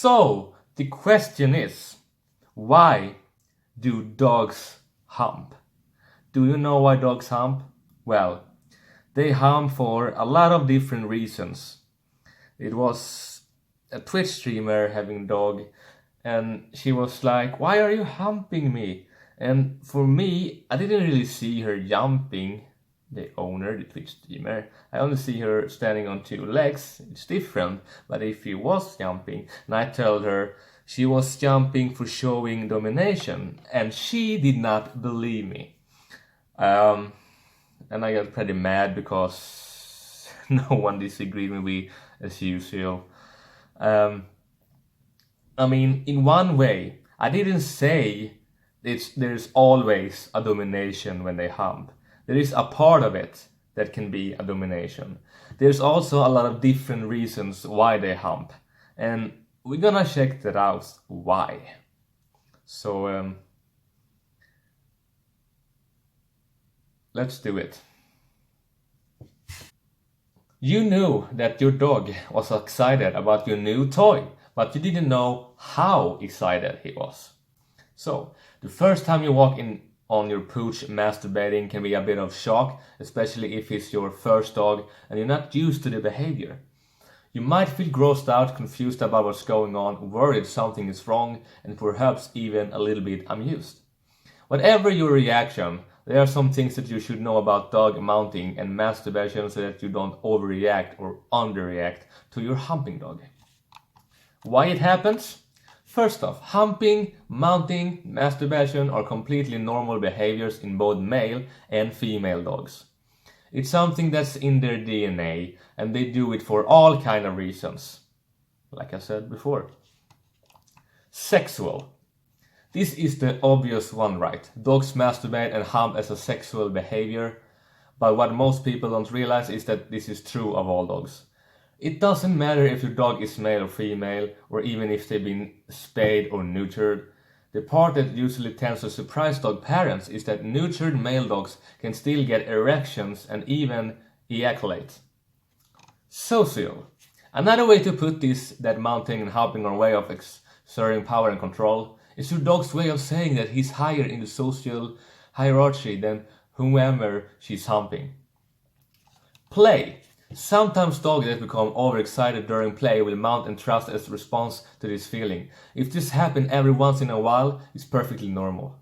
So, the question is, why do dogs hump? Do you know why dogs hump? Well, they hump for a lot of different reasons. It was a Twitch streamer having a dog, and she was like, "Why are you humping me?" And for me, I didn't really see her jumping, the owner, the Twitch streamer. I only see her standing on two legs. It's different. But if he was jumping, and I told her she was jumping for showing domination, and she did not believe me. And I got pretty mad because no one disagreed with me as usual. I mean, in one way, I didn't say there's always a domination when they hump. There is a part of it that can be a domination. There's also a lot of different reasons why they hump. And we're gonna check that out, why. So, let's do it. You knew that your dog was excited about your new toy, but you didn't know how excited he was. So, the first time you walk in on your pooch masturbating can be a bit of shock, especially if it's your first dog and you're not used to the behavior. You might feel grossed out, confused about what's going on, worried something is wrong, and perhaps even a little bit amused. Whatever your reaction, there are some things that you should know about dog mounting and masturbation so that you don't overreact or underreact to your humping dog. Why it happens? First off, humping, mounting, masturbation are completely normal behaviors in both male and female dogs. It's something that's in their DNA and they do it for all kind of reasons. Like I said before. Sexual. This is the obvious one, right? Dogs masturbate and hump as a sexual behavior, but what most people don't realize is that this is true of all dogs. It doesn't matter if your dog is male or female, or even if they've been spayed or neutered. The part that usually tends to surprise dog parents is that neutered male dogs can still get erections and even ejaculate. Social. Another way to put this, that mounting and humping are a way of exerting power and control, is your dog's way of saying that he's higher in the social hierarchy than whomever she's humping. Play. Sometimes dogs that become overexcited during play will mount and thrust as a response to this feeling. If this happens every once in a while, it's perfectly normal.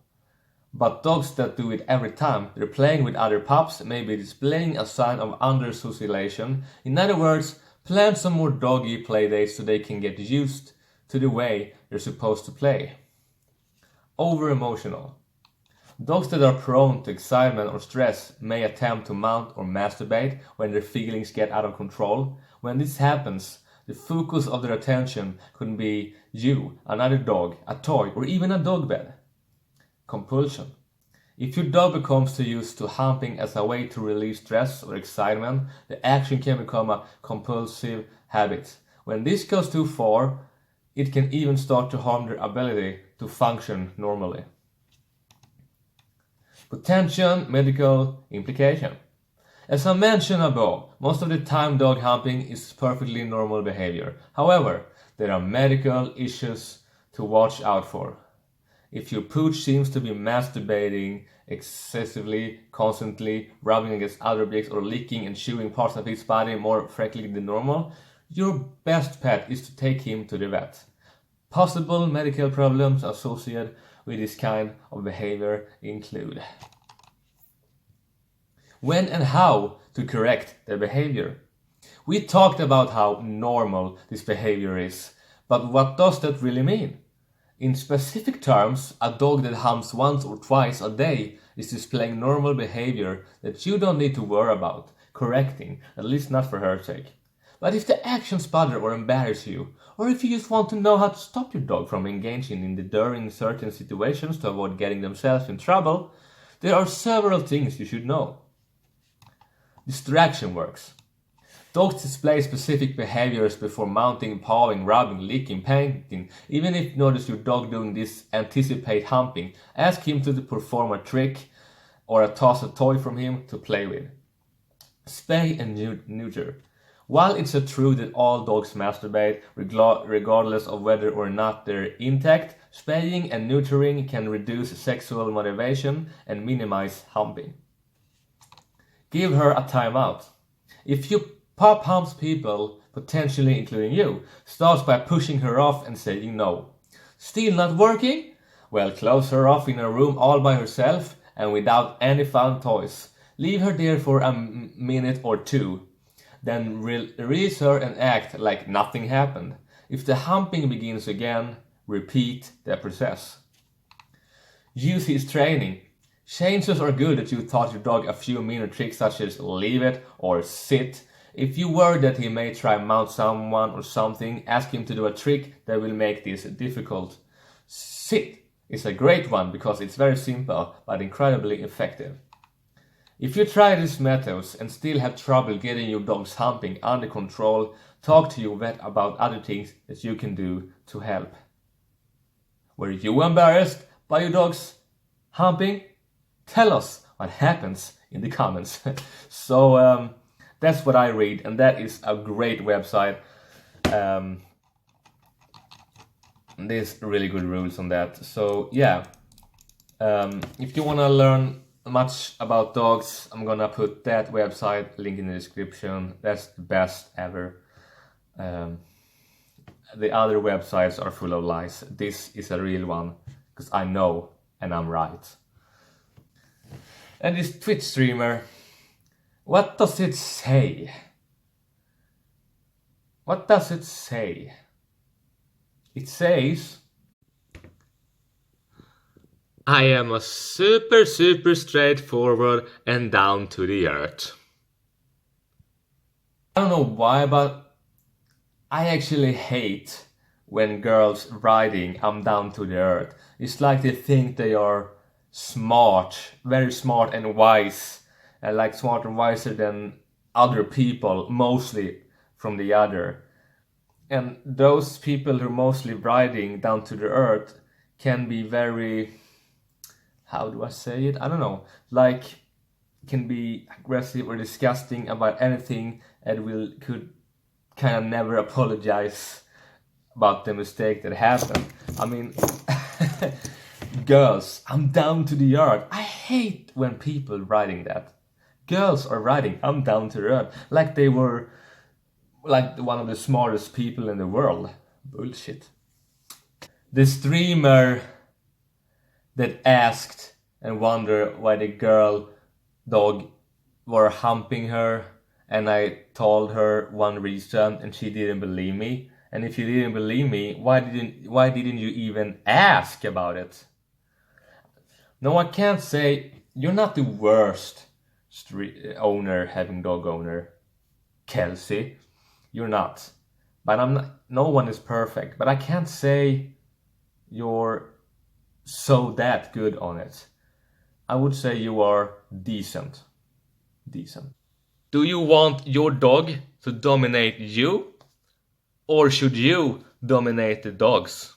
But dogs that do it every time they're playing with other pups may be displaying a sign of under-socialization. In other words, plan some more doggy play dates so they can get used to the way they're supposed to play. Over-emotional. Dogs that are prone to excitement or stress may attempt to mount or masturbate when their feelings get out of control. When this happens, the focus of their attention could be you, another dog, a toy, or even a dog bed. Compulsion. If your dog becomes too used to humping as a way to release stress or excitement, the action can become a compulsive habit. When this goes too far, it can even start to harm their ability to function normally. Potential medical implication. As I mentioned above, most of the time dog humping is perfectly normal behavior. However, there are medical issues to watch out for. If your pooch seems to be masturbating excessively, constantly, rubbing against other objects or licking and chewing parts of his body more frequently than normal, your best bet is to take him to the vet. Possible medical problems associated with this kind of behavior include: when and how to correct the behavior. We talked about how normal this behavior is, but what does that really mean? In specific terms, a dog that humps once or twice a day is displaying normal behavior that you don't need to worry about correcting, at least not for her sake. But if the actions bother or embarrass you, or if you just want to know how to stop your dog from engaging in the during certain situations to avoid getting themselves in trouble, there are several things you should know. Distraction works. Dogs display specific behaviors before mounting, pawing, rubbing, licking, painting. Even if you notice your dog doing this, anticipate humping. Ask him to perform a trick or toss a toy from him to play with. Spay and neuter. While it's a truth that all dogs masturbate, regardless of whether or not they're intact, spaying and neutering can reduce sexual motivation and minimize humping. Give her a timeout. If you pop humps people, potentially including you, starts by pushing her off and saying no. Still not working? Well, close her off in a room all by herself and without any fun toys. Leave her there for a minute or two. Then release her and act like nothing happened. If the humping begins again, repeat the process. Use his training. Chances are good that you taught your dog a few minor tricks such as leave it or sit. If you worry that he may try mount someone or something, ask him to do a trick that will make this difficult. Sit is a great one because it's very simple but incredibly effective. If you try these methods and still have trouble getting your dog's humping under control, talk to your vet about other things that you can do to help. Were you embarrassed by your dog's humping? Tell us what happens in the comments. So that's what I read, and that is a great website. There's really good rules on that. So yeah, if you want to learn much about dogs, I'm gonna put that website link in the description. That's the best ever. The other websites are full of lies. This is a real one because I know and I'm right. And this Twitch streamer, what does it say? What does it say? It says, I am a super straightforward and down to the earth. I don't know why, but I actually hate when girls writing I'm down to the earth. It's like they think they are smart, very smart and wise, and like smarter and wiser than other people, mostly from the other. And those people who are mostly writing down to the earth can be very, how do I say it? I don't know. Like, can be aggressive or disgusting about anything and could kind of never apologize about the mistake that happened. I mean, girls, I'm down to the earth. I hate when people writing that. Girls are writing, I'm down to the earth, like they were like one of the smartest people in the world. Bullshit. The streamer that asked and wondered why the girl dog were humping her, and I told her one reason and she didn't believe me. And if you didn't believe me, why didn't you even ask about it? No, I can't say you're not the worst owner having dog owner, Kelsey. You're not. But I'm not, no one is perfect. But I can't say you're so that good on it. I would say you are decent. Decent. Do you want your dog to dominate you? Or should you dominate the dogs?